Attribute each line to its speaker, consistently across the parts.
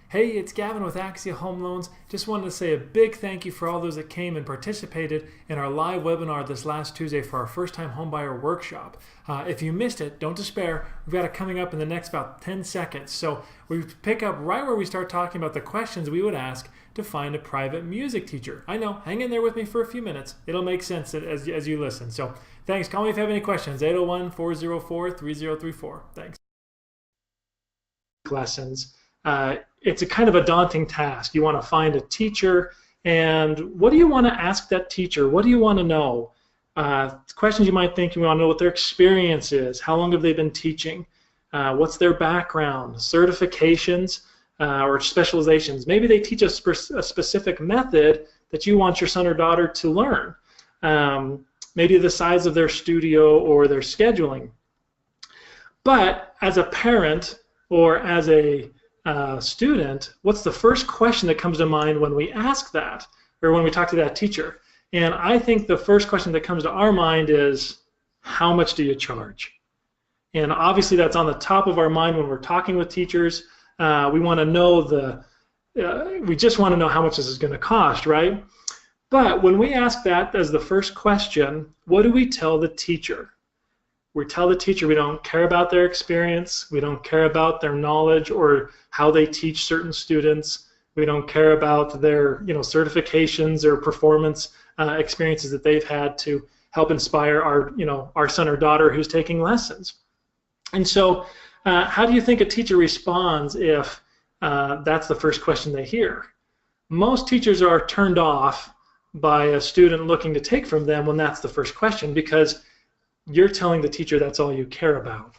Speaker 1: Hey, it's Gavin with Axia Home Loans. Just wanted to say a big thank you for all those that came and participated in our live webinar this last Tuesday for our first time homebuyer workshop. If you missed it, don't despair. We've got it coming up in the next about 10 seconds. So we pick up right where we start talking about the questions we would ask to find a private music teacher. I know, hang in there with me for a few minutes. It'll make sense as you listen. So thanks. Call me if you have any questions. 801-404-3034. Thanks. Lessons. It's a kind of a daunting task. You want to find a teacher, and what do you want to ask that teacher? What do you want to know? Questions you might think you want to know what their experience is. How long have they been teaching? What's their background? Certifications or specializations. Maybe they teach a specific method that you want your son or daughter to learn. Maybe the size of their studio or their scheduling. But as a parent or as a student, what's the first question that comes to mind when we ask that, or when we talk to that teacher? And I think the first question that comes to our mind is, how much do you charge? And obviously that's on the top of our mind when we're talking with teachers. We want to know we just want to know how much this is going to cost, right? But when we ask that as the first question, what do we tell the teacher? We tell the teacher we don't care about their experience, we don't care about their knowledge or how they teach certain students, we don't care about their certifications or performance experiences that they've had to help inspire our son or daughter who's taking lessons. And so how do you think a teacher responds if that's the first question they hear? Most teachers are turned off by a student looking to take from them when that's the first question, because you're telling the teacher that's all you care about.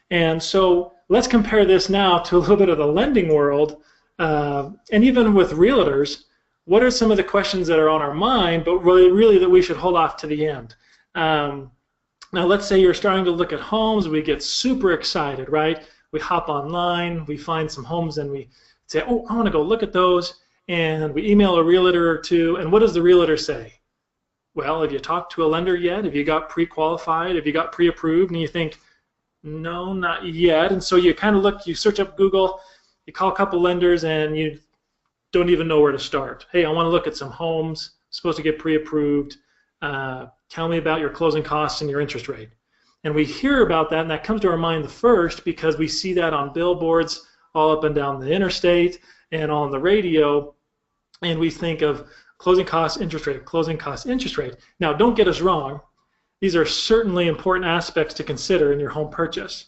Speaker 1: And so let's compare this now to a little bit of the lending world, and even with realtors. What are some of the questions that are on our mind, but really that we should hold off to the end? Now let's say you're starting to look at homes, we get super excited, right? We hop online, we find some homes, and we say, oh, I want to go look at those, and we email a realtor or two, and what does the realtor say? Well, have you talked to a lender yet? Have you got pre-qualified? Have you got pre-approved? And you think, no, not yet. And so you kind of look, you search up Google, you call a couple lenders, and you don't even know where to start. Hey, I want to look at some homes, supposed to get pre-approved. Tell me about your closing costs and your interest rate. And we hear about that, and that comes to our mind the first because we see that on billboards all up and down the interstate and on the radio, and we think of closing costs, interest rate, closing costs, interest rate. Now, don't get us wrong. These are certainly important aspects to consider in your home purchase.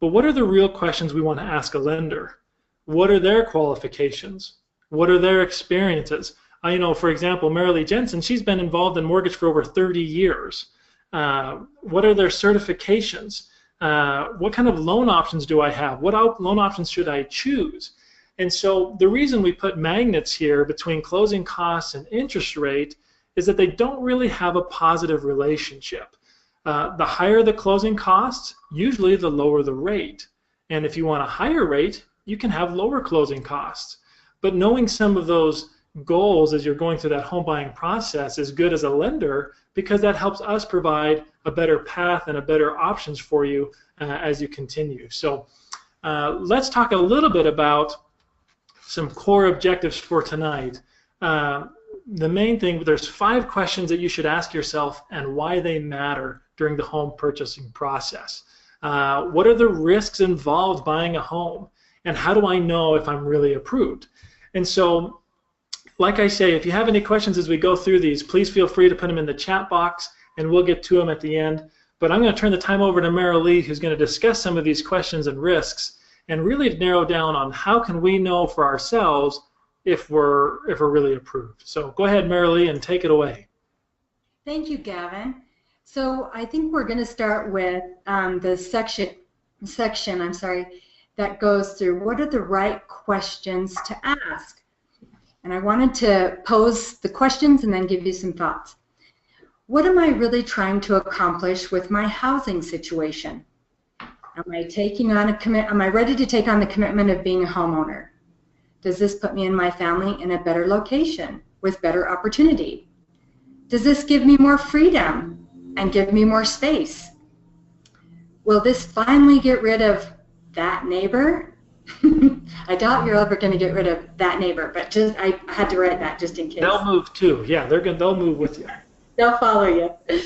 Speaker 1: But what are the real questions we want to ask a lender? What are their qualifications? What are their experiences? For example, Marilee Jensen, she's been involved in mortgage for over 30 years. What are their certifications? What kind of loan options do I have? What loan options should I choose? And so the reason we put magnets here between closing costs and interest rate is that they don't really have a positive relationship. The higher the closing costs, usually the lower the rate. And if you want a higher rate, you can have lower closing costs. But knowing some of those goals as you're going through that home buying process is good as a lender, because that helps us provide a better path and a better options for you as you continue. So let's talk a little bit about some core objectives for tonight. The main thing, there's 5 questions that you should ask yourself and why they matter during the home purchasing process. What are the risks involved buying a home? And how do I know if I'm really approved? And so, like I say, if you have any questions as we go through these, please feel free to put them in the chat box and we'll get to them at the end. But I'm going to turn the time over to Marilee, who's going to discuss some of these questions and risks and really narrow down on how can we know for ourselves if we're really approved. So go ahead, Marilee, and take it away.
Speaker 2: Thank you, Gavin. So I think we're going to start with the section that goes through what are the right questions to ask. And I wanted to pose the questions and then give you some thoughts. What am I really trying to accomplish with my housing situation? Am I ready to take on the commitment of being a homeowner? Does this put me and my family in a better location with better opportunity? Does this give me more freedom and give me more space? Will this finally get rid of that neighbor I doubt you're ever going to get rid of that neighbor, but just I had to write that just in case.
Speaker 1: They'll move too. Yeah, they'll move with you.
Speaker 2: They'll follow you.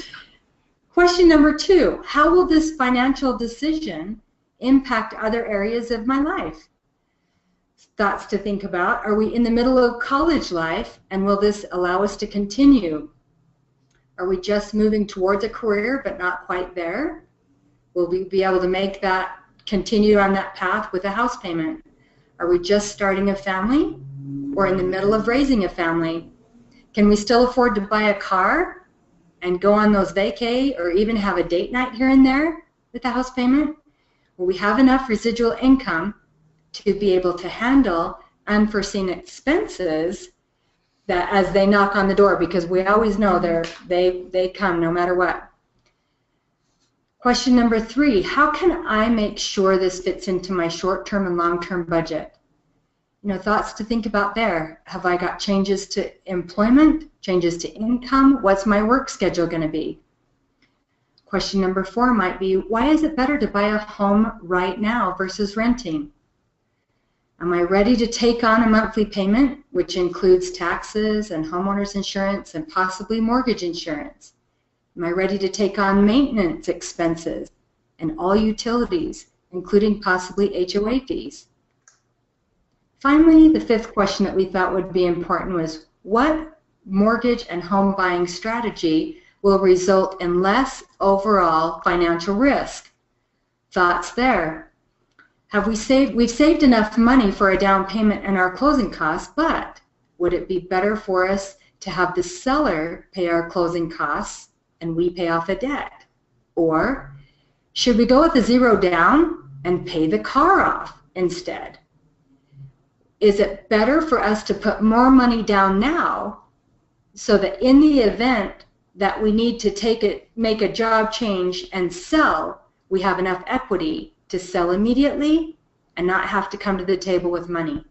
Speaker 2: Question number 2, how will this financial decision impact other areas of my life? Thoughts to think about. Are we in the middle of college life, and will this allow us to continue? Are we just moving towards a career but not quite there? Will we be able to make that, continue on that path with a house payment? Are we just starting a family or in the middle of raising a family? Can we still afford to buy a car and go on those vacay or even have a date night here and there with a house payment? Will we have enough residual income to be able to handle unforeseen expenses that as they knock on the door, because we always know they come no matter what. Question number 3, how can I make sure this fits into my short-term and long-term budget? Thoughts to think about there. Have I got changes to employment, changes to income? What's my work schedule going to be? Question number 4 might be, why is it better to buy a home right now versus renting? Am I ready to take on a monthly payment, which includes taxes and homeowners insurance and possibly mortgage insurance? Am I ready to take on maintenance expenses and all utilities, including possibly HOA fees? Finally, the 5th question that we thought would be important was, what mortgage and home buying strategy will result in less overall financial risk? Thoughts there. We've saved enough money for a down payment and our closing costs, but would it be better for us to have the seller pay our closing costs and we pay off a debt? Or should we go with a 0 down and pay the car off instead? Is it better for us to put more money down now so that in the event that we need to make a job change and sell, we have enough equity to sell immediately and not have to come to the table with money?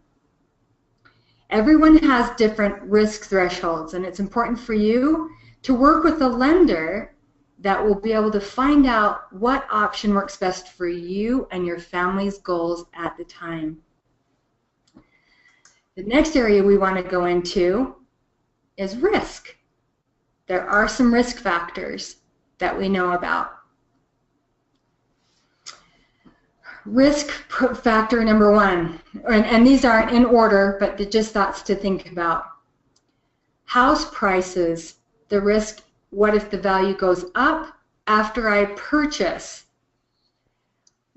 Speaker 2: Everyone has different risk thresholds, and it's important for you to work with a lender that will be able to find out what option works best for you and your family's goals at the time. The next area we want to go into is risk. There are some risk factors that we know about. Risk factor number 1, and these aren't in order, but they're just thoughts to think about. House prices, the risk, what if the value goes up after I purchase?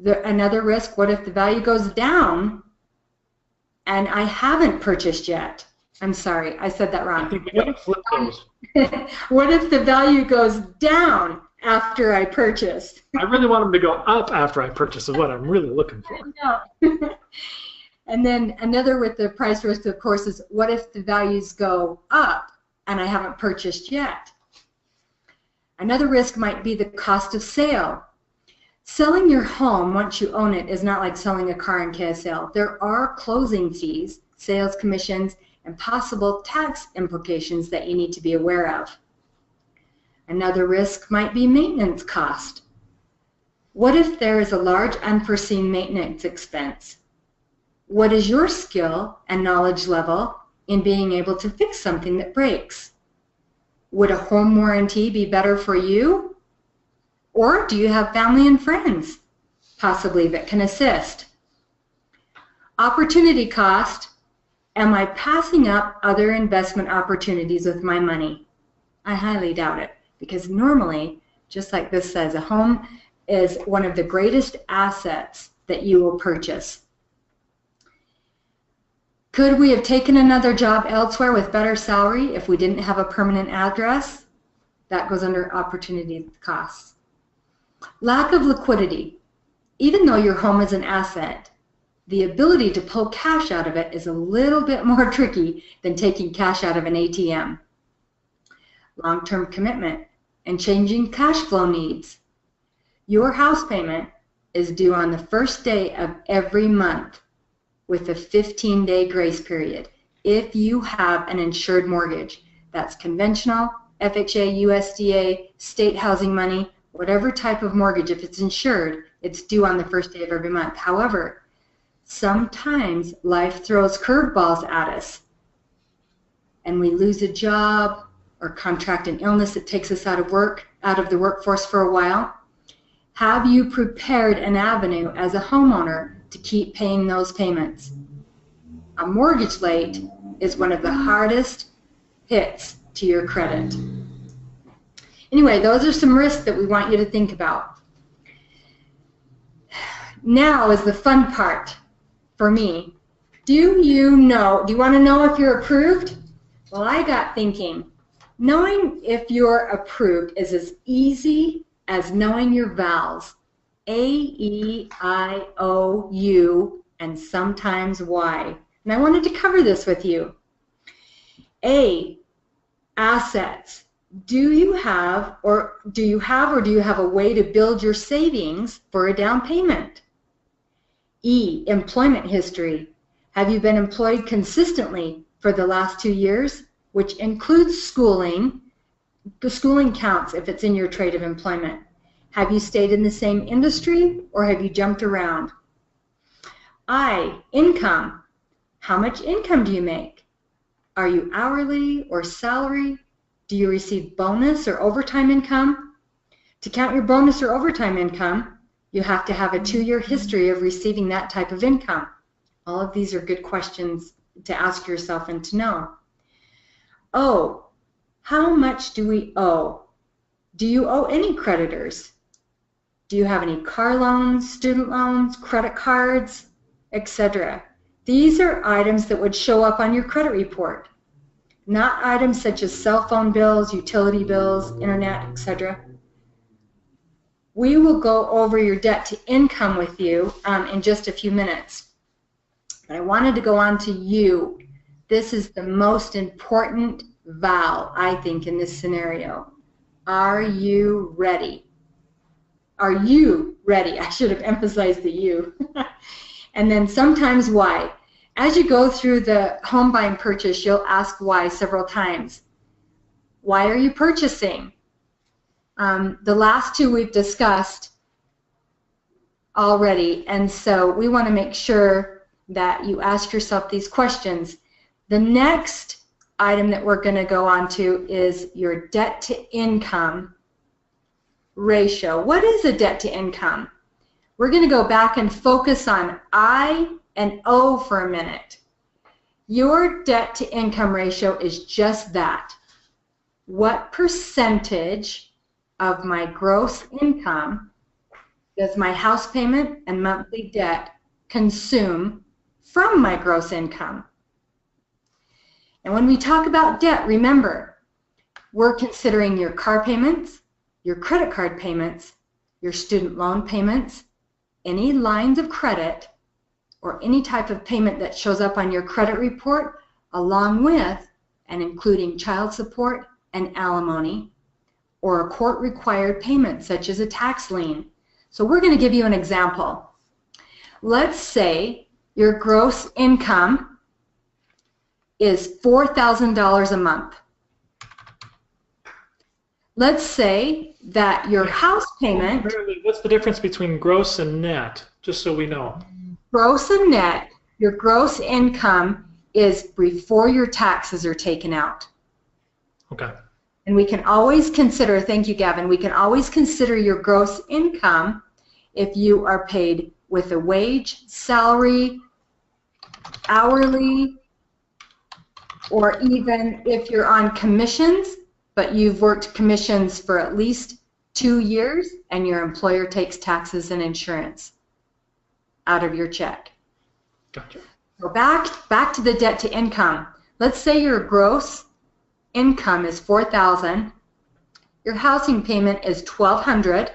Speaker 2: Another risk, what if the value goes down and I haven't purchased yet? I'm sorry, I said that wrong.
Speaker 1: I think we got to flip those.
Speaker 2: What if the value goes down after I purchase?
Speaker 1: I really want them to go up after I purchase is what I'm really looking for.
Speaker 2: No. And then another with the price risk, of course, is what if the values go up and I haven't purchased yet? Another risk might be the cost of sale. Selling your home once you own it is not like selling a car in KSL. There are closing fees, sales commissions, and possible tax implications that you need to be aware of. Another risk might be maintenance cost. What if there is a large unforeseen maintenance expense? What is your skill and knowledge level in being able to fix something that breaks? Would a home warranty be better for you? Or do you have family and friends, possibly, that can assist? Opportunity cost. Am I passing up other investment opportunities with my money? I highly doubt it, because normally, just like this says, a home is one of the greatest assets that you will purchase. Could we have taken another job elsewhere with better salary if we didn't have a permanent address? That goes under opportunity costs. Lack of liquidity. Even though your home is an asset, the ability to pull cash out of it is a little bit more tricky than taking cash out of an ATM. Long-term commitment and changing cash flow needs. Your house payment is due on the first day of every month with a 15-day grace period. If you have an insured mortgage, that's conventional, FHA, USDA, state housing money, whatever type of mortgage, if it's insured, it's due on the first day of every month. However, Sometimes life throws curveballs at us and we lose a job or contract an illness that takes us out of the workforce for a while. Have you prepared an avenue as a homeowner to keep paying those payments? A mortgage late is one of the hardest hits to your credit. Anyway, those are some risks that we want you to think about. Now is the fun part for me. Do you want to know if you're approved? Well, I got thinking. Knowing if you're approved is as easy as knowing your vowels. A, E, I, O, U, and sometimes Y. And I wanted to cover this with you. A, assets. Do you have a way to build your savings for a down payment? E, employment history. Have you been employed consistently for the last 2 years, which includes schooling? The schooling counts if it's in your trade of employment. Have you stayed in the same industry or have you jumped around? I, income. How much income do you make? Are you hourly or salary? Do you receive bonus or overtime income? To count your bonus or overtime income, you have to have a 2-year history of receiving that type of income. All of these are good questions to ask yourself and to know. O, how much do we owe? Do you owe any creditors? Do you have any car loans, student loans, credit cards, etc.? These are items that would show up on your credit report, not items such as cell phone bills, utility bills, internet, etc. We will go over your debt to income with you in just a few minutes. But I wanted to go on to you. This is the most important vowel, I think, in this scenario. Are you ready? Are you ready? I should have emphasized the you. And then sometimes why. As you go through the home buying purchase, you'll ask why several times. Why are you purchasing? The last two we've discussed already, and so we want to make sure that you ask yourself these questions. The next item that we're going to go on to is your debt to income ratio. What is a debt to income? We're going to go back and focus on I and O for a minute. Your debt to income ratio is just that. What percentage of my gross income does my house payment and monthly debt consume from my gross income? And when we talk about debt, remember, we're considering your car payments, your credit card payments, your student loan payments, any lines of credit, or any type of payment that shows up on your credit report, along with and including child support and alimony, or a court-required payment such as a tax lien. So we're going to give you an example. Let's say your gross income is $4,000 a month. Let's say that your house payment...
Speaker 1: What's the difference between gross and net, just so we know?
Speaker 2: Gross and net, your gross income is before your taxes are taken out.
Speaker 1: Okay.
Speaker 2: And we can always consider, thank you, Gavin, we can always consider your gross income if you are paid with a wage, salary, hourly, or even if you're on commissions, but you've worked commissions for at least 2 years and your employer takes taxes and insurance out of your check.
Speaker 1: Gotcha.
Speaker 2: So back to the debt to income. Let's say your gross income is $4,000. Your housing payment is $1,200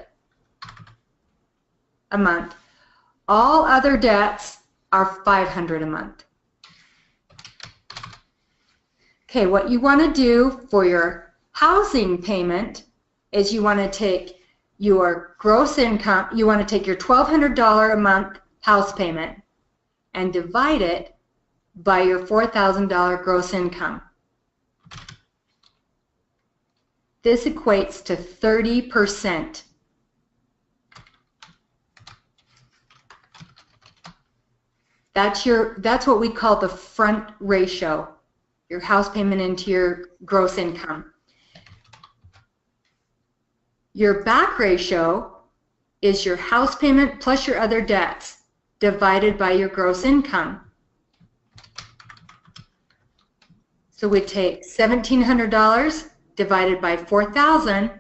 Speaker 2: a month. All other debts are $500 a month. Okay, what you want to do for your housing payment is you want to take your gross income, you want to take your $1,200 a month house payment and divide it by your $4,000 gross income. This equates to 30%. That's what we call the front ratio, your house payment into your gross income. Your back ratio is your house payment plus your other debts divided by your gross income. So we take $1,700 divided by 4,000,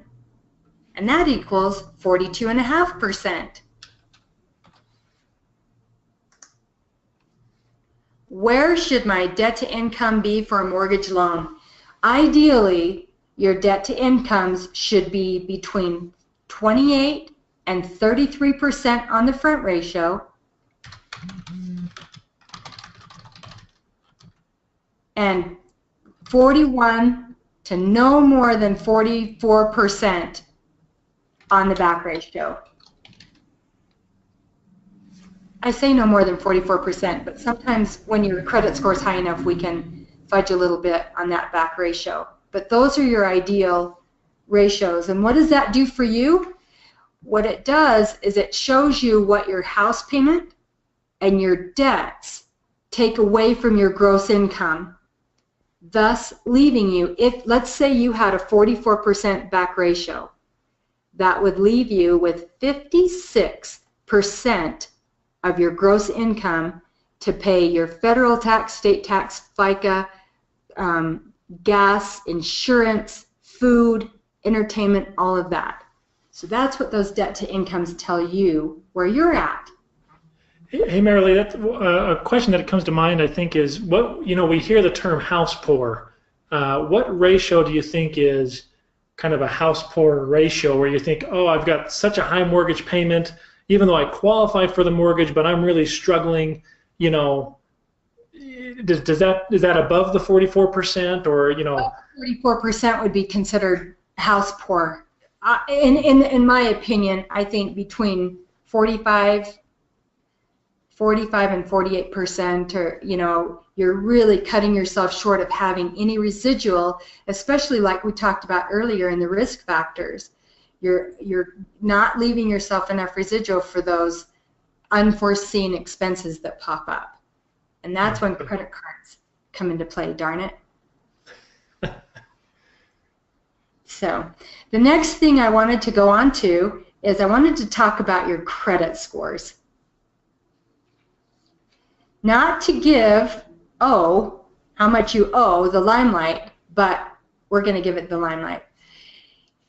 Speaker 2: and that equals 42.5%. Where should my debt to income be for a mortgage loan? Ideally, your debt to incomes should be between 28 and 33% on the front ratio, and 41 to no more than 44% on the back ratio. I say no more than 44%, but sometimes when your credit score is high enough, we can fudge a little bit on that back ratio. But those are your ideal ratios. And what does that do for you? What it does is it shows you what your house payment and your debts take away from your gross income, thus leaving you, if let's say you had a 44% back ratio, that would leave you with 56% of your gross income to pay your federal tax, state tax, FICA, gas, insurance, food, entertainment, all of that. So that's what those debt to incomes tell you where you're at.
Speaker 1: Hey, Marilee, that's a question that comes to mind, I think, is what, we hear the term house poor. What ratio do you think is kind of a house poor ratio where you think, oh, I've got such a high mortgage payment, even though I qualify for the mortgage, but I'm really struggling, is that above the 44% or,
Speaker 2: 44% would be considered house poor. In my opinion, I think between 45 and 48%, or you're really cutting yourself short of having any residual, especially like we talked about earlier in the risk factors. You're not leaving yourself enough residual for those unforeseen expenses that pop up, and that's when credit cards come into play. Darn it. So the next thing I wanted to go on to is I wanted to talk about your credit scores. Not to give how much you owe the limelight, but we're going to give it the limelight.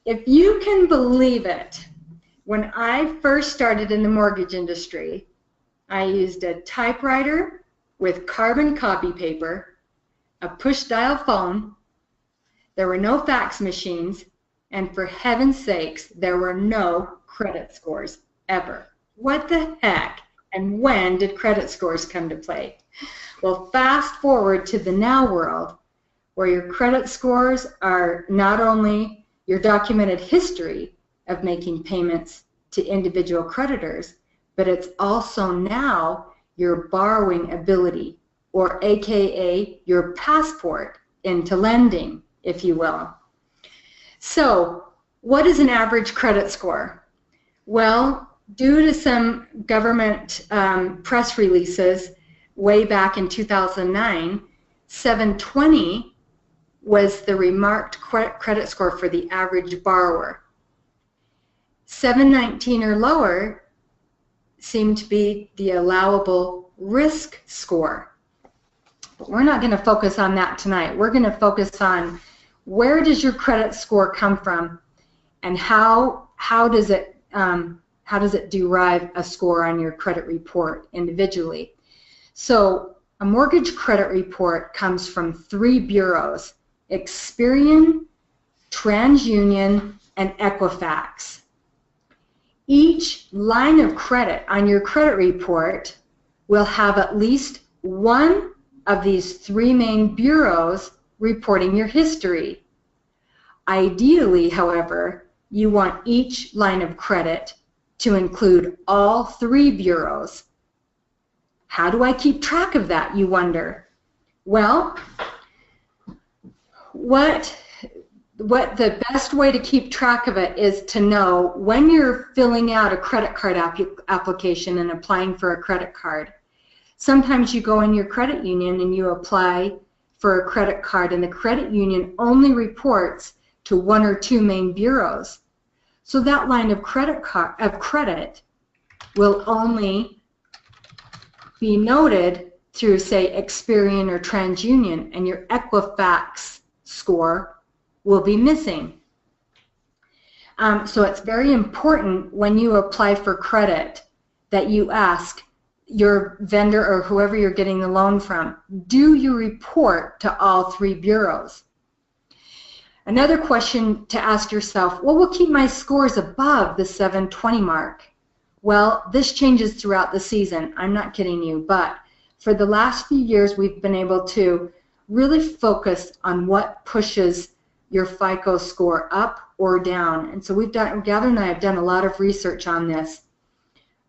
Speaker 2: If you can believe it, when I first started in the mortgage industry, I used a typewriter with carbon copy paper, a push dial phone, there were no fax machines, and for heaven's sakes, there were no credit scores ever. What the heck? And when did credit scores come to play? Well, fast forward to the now world, where your credit scores are not only your documented history of making payments to individual creditors, but it's also now your borrowing ability, or AKA your passport into lending, if you will. So, what is an average credit score? Well, due to some government press releases way back in 2009, 720 was the remarked credit score for the average borrower. 719 or lower seemed to be the allowable risk score. But we're not going to focus on that tonight. We're going to focus on where does your credit score come from, and how does it derive a score on your credit report individually. So a mortgage credit report comes from 3 bureaus: Experian, TransUnion, and Equifax. Each line of credit on your credit report will have at least one of these 3 main bureaus reporting your history. Ideally, however, you want each line of credit to include all 3 bureaus. How do I keep track of that, you wonder? Well, what the best way to keep track of it is to know when you're filling out a credit card application and applying for a credit card. Sometimes you go in your credit union and you apply for a credit card, and the credit union only reports to 1 or 2 main bureaus. So that line of credit will only be noted through, say, Experian or TransUnion, and your Equifax score will be missing. So it's very important when you apply for credit that you ask your vendor or whoever you're getting the loan from, do you report to all 3 bureaus? Another question to ask yourself, what will keep my scores above the 720 mark? Well, this changes throughout the season. I'm not kidding you, but for the last few years, we've been able to really focus on what pushes your FICO score up or down. And so Gather and I have done a lot of research on this.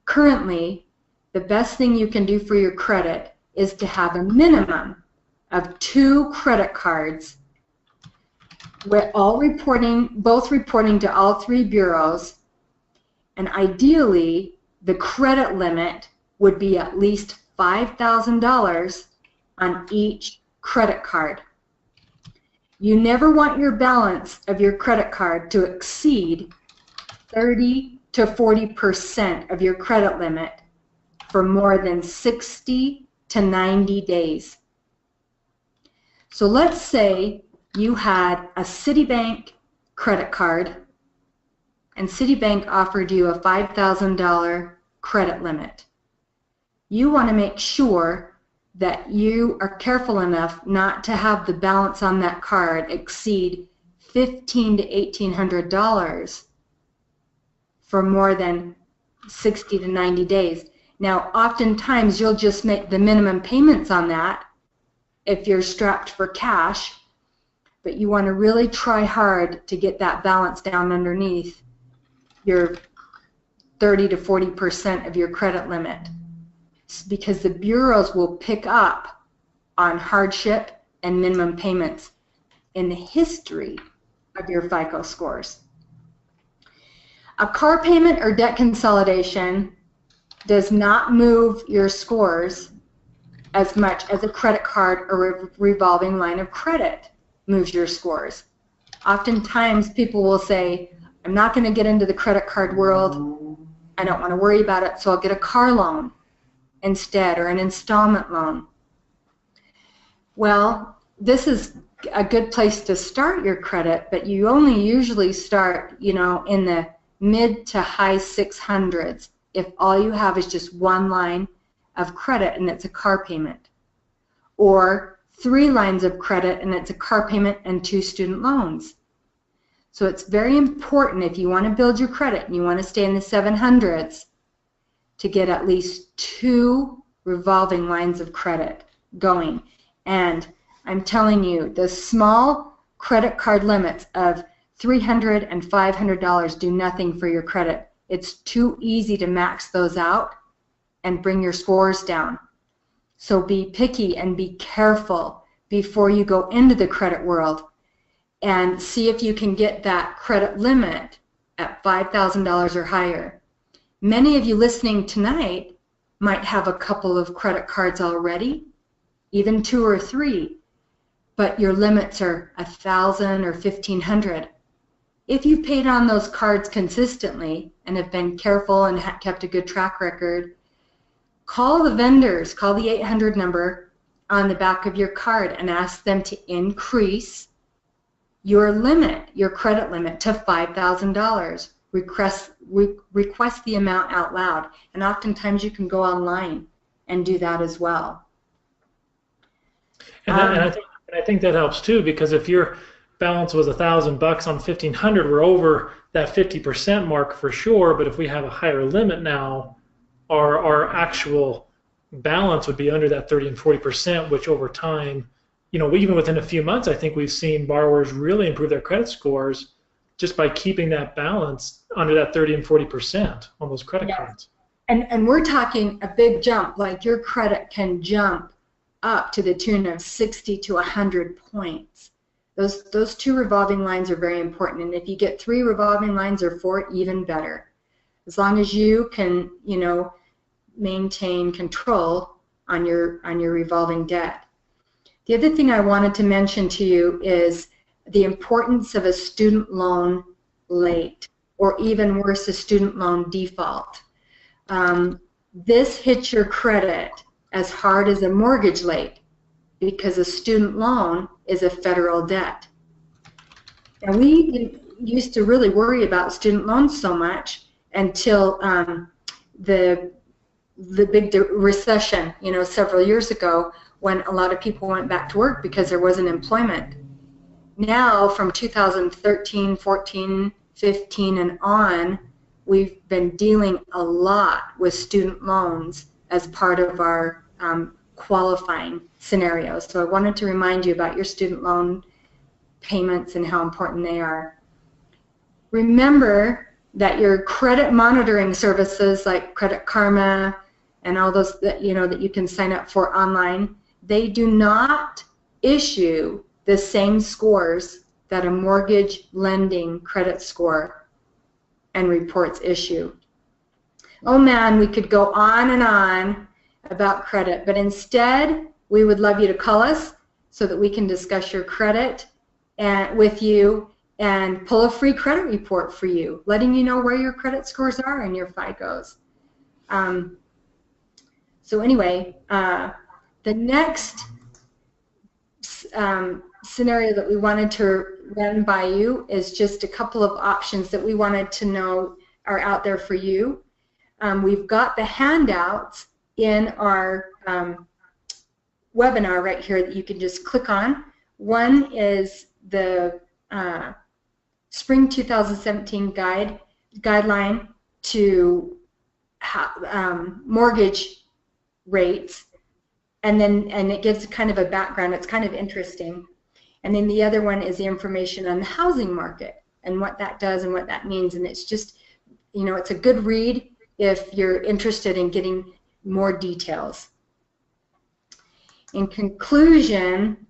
Speaker 2: Currently, the best thing you can do for your credit is to have a minimum of 2 credit cards, with both reporting to all 3 bureaus, and ideally the credit limit would be at least $5,000 on each credit card. You never want your balance of your credit card to exceed 30 to 40% of your credit limit for more than 60 to 90 days. So let's say you had a Citibank credit card and Citibank offered you a $5,000 credit limit. You want to make sure that you are careful enough not to have the balance on that card exceed $1,500 to $1,800 for more than 60 to 90 days. Now, oftentimes you'll just make the minimum payments on that if you're strapped for cash, but you want to really try hard to get that balance down underneath your 30 to 40% of your credit limit, because the bureaus will pick up on hardship and minimum payments in the history of your FICO scores. A car payment or debt consolidation does not move your scores as much as a credit card or a revolving line of credit moves your scores. Oftentimes people will say, I'm not going to get into the credit card world, I don't want to worry about it, so I'll get a car loan instead, or an installment loan. Well, this is a good place to start your credit, but you only usually start, in the mid to high 600s if all you have is just 1 line of credit and it's a car payment, or 3 lines of credit and it's a car payment and 2 student loans. So it's very important, if you want to build your credit and you want to stay in the 700s, to get at least 2 revolving lines of credit going. And I'm telling you, the small credit card limits of $300 and $500 do nothing for your credit. It's too easy to max those out and bring your scores down. So be picky and be careful before you go into the credit world, and see if you can get that credit limit at $5,000 or higher. Many of you listening tonight might have a couple of credit cards already, even 2 or 3, but your limits are $1,000 or $1,500. If you've paid on those cards consistently and have been careful and kept a good track record, call the vendors, call the 800 number on the back of your card and ask them to increase your limit, your credit limit, to $5,000. Request the amount out loud, and oftentimes you can go online and do that as well.
Speaker 1: And I think that helps too, because if your balance was $1,000 on $1,500, we're over that 50% mark for sure. But if we have a higher limit now, our actual balance would be under that 30 and 40%, which over time, even within a few months, I think we've seen borrowers really improve their credit scores just by keeping that balance under that 30 and 40% on those credit cards.
Speaker 2: And we're talking a big jump, like your credit can jump up to the tune of 60 to 100 points. Those 2 revolving lines are very important, and if you get 3 revolving lines or 4, even better. As long as you can, maintain control on your revolving debt. The other thing I wanted to mention to you is the importance of a student loan late, or even worse, a student loan default. This hits your credit as hard as a mortgage late, because a student loan is a federal debt. And we didn't used to really worry about student loans so much until the big recession, several years ago, when a lot of people went back to work because there wasn't employment. Now, from 2013, 14, 15, and on, we've been dealing a lot with student loans as part of our qualifying scenarios. So I wanted to remind you about your student loan payments and how important they are. Remember that your credit monitoring services like Credit Karma and all those that you can sign up for online, they do not issue the same scores that a mortgage lending credit score and reports issue. Oh man, we could go on and on about credit, but instead we would love you to call us so that we can discuss your credit with you and pull a free credit report for you, letting you know where your credit scores are and your FICOs. So anyway, the next scenario that we wanted to run by you is just a couple of options that we wanted to know are out there for you. We've got the handouts in our webinar right here that you can just click on. One is the Spring 2017 guideline to mortgage rates, and it gives kind of a background. It's kind of interesting. And then the other one is the information on the housing market and what that does and what that means. And it's just, it's a good read if you're interested in getting more details. In conclusion,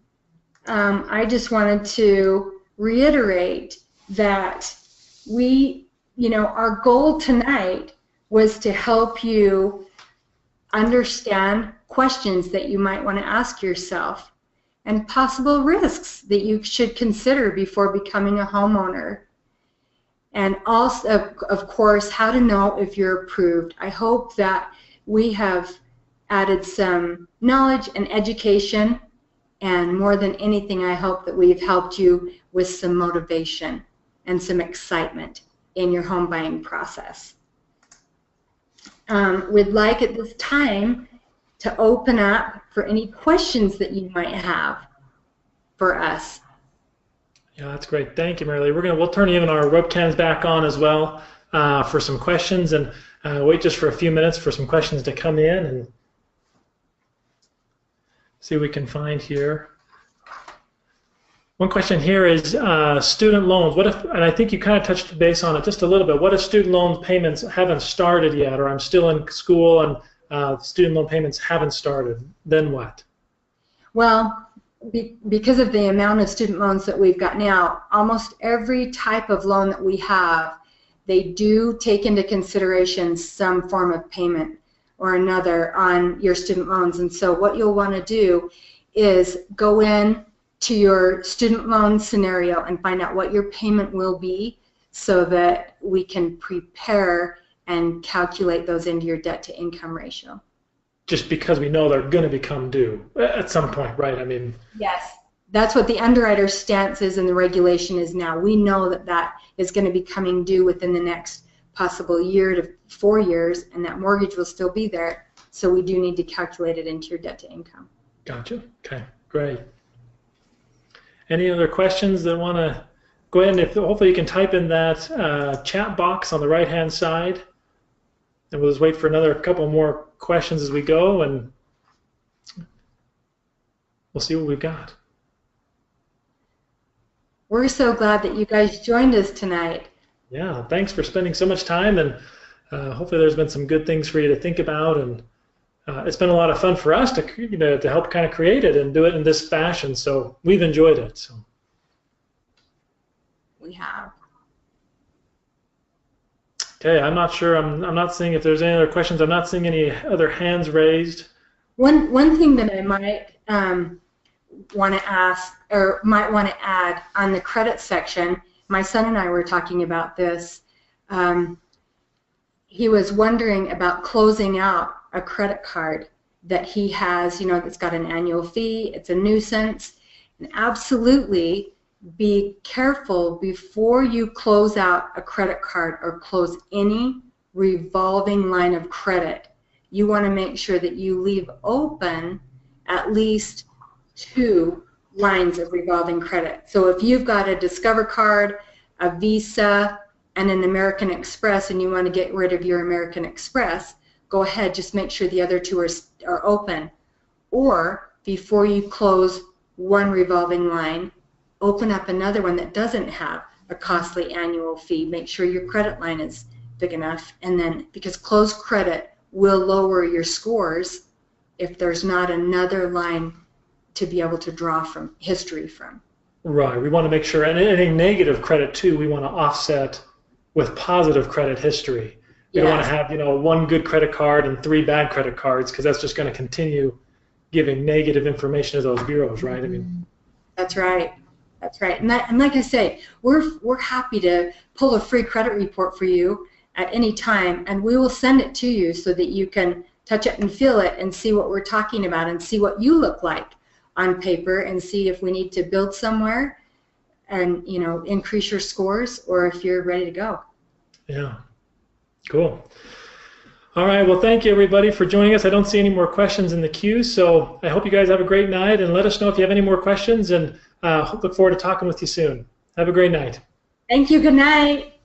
Speaker 2: I just wanted to reiterate that our goal tonight was to help you understand questions that you might want to ask yourself and possible risks that you should consider before becoming a homeowner. And also, of course, how to know if you're approved. I hope that we have added some knowledge and education, and more than anything, I hope that we've helped you with some motivation and some excitement in your home buying process. We'd like at this time to open up for any questions that you might have for us.
Speaker 1: Yeah, that's great. Thank you, Marilee. We'll turn even our webcams back on as well for some questions, and wait just for a few minutes for some questions to come in and see what we can find here. One question here is student loans. What if, and I think you kind of touched base on it just a little bit, what if student loan payments haven't started yet, or I'm still in school and student loan payments haven't started? Then what?
Speaker 2: Well, because of the amount of student loans that we've got now, almost every type of loan that we have, they do take into consideration some form of payment or another on your student loans. And so what you'll want to do is go in to your student loan scenario and find out what your payment will be so that we can prepare and calculate those into your debt to income ratio.
Speaker 1: Just because we know they're going to become due at some point, right? I mean,
Speaker 2: yes, that's what the underwriter's stance is and the regulation is now. We know that that is going to be coming due within the next possible year to 4 years, and that mortgage will still be there. So we do need to calculate it into your debt to income.
Speaker 1: Gotcha. Okay, great. Any other questions that want to go ahead and hopefully you can type in that chat box on the right-hand side, and we'll just wait for another couple more questions as we go, and we'll see what we've got.
Speaker 2: We're so glad that you guys joined us tonight.
Speaker 1: Yeah, thanks for spending so much time, and hopefully there's been some good things for you to think about, and it's been a lot of fun for us to help kind of create it and do it in this fashion, so we've enjoyed it. So.
Speaker 2: We have.
Speaker 1: Okay, I'm not sure. I'm not seeing if there's any other questions. I'm not seeing any other hands raised.
Speaker 2: One thing that I might want to ask, or might want to add on the credit section, my son and I were talking about this. He was wondering about closing out a credit card that he has, you know, that's got an annual fee. It's a nuisance. And absolutely be careful before you close out a credit card or close any revolving line of credit. You want to make sure that you leave open at least 2 lines of revolving credit. So if you've got a Discover card, a Visa, and an American Express, and you want to get rid of your American Express, go ahead, just make sure the other 2 are open. Or before you close one revolving line, open up another one that doesn't have a costly annual fee. Make sure your credit line is big enough, and then, because closed credit will lower your scores if there's not another line to be able to draw from history from.
Speaker 1: Right. We want to make sure, and any negative credit too, we want to offset with positive credit history. We don't want to have, you know, 1 good credit card and 3 bad credit cards, because that's just going to continue giving negative information to those bureaus, right? I mean,
Speaker 2: that's right. That's right. And like I say, we're happy to pull a free credit report for you at any time, and we will send it to you so that you can touch it and feel it and see what we're talking about and see what you look like on paper, and see if we need to build somewhere and, you know, increase your scores, or if you're ready to go.
Speaker 1: Yeah. Cool. All right. Well, thank you, everybody, for joining us. I don't see any more questions in the queue, so I hope you guys have a great night, and let us know if you have any more questions, and look forward to talking with you soon. Have a great night.
Speaker 2: Thank you. Good night.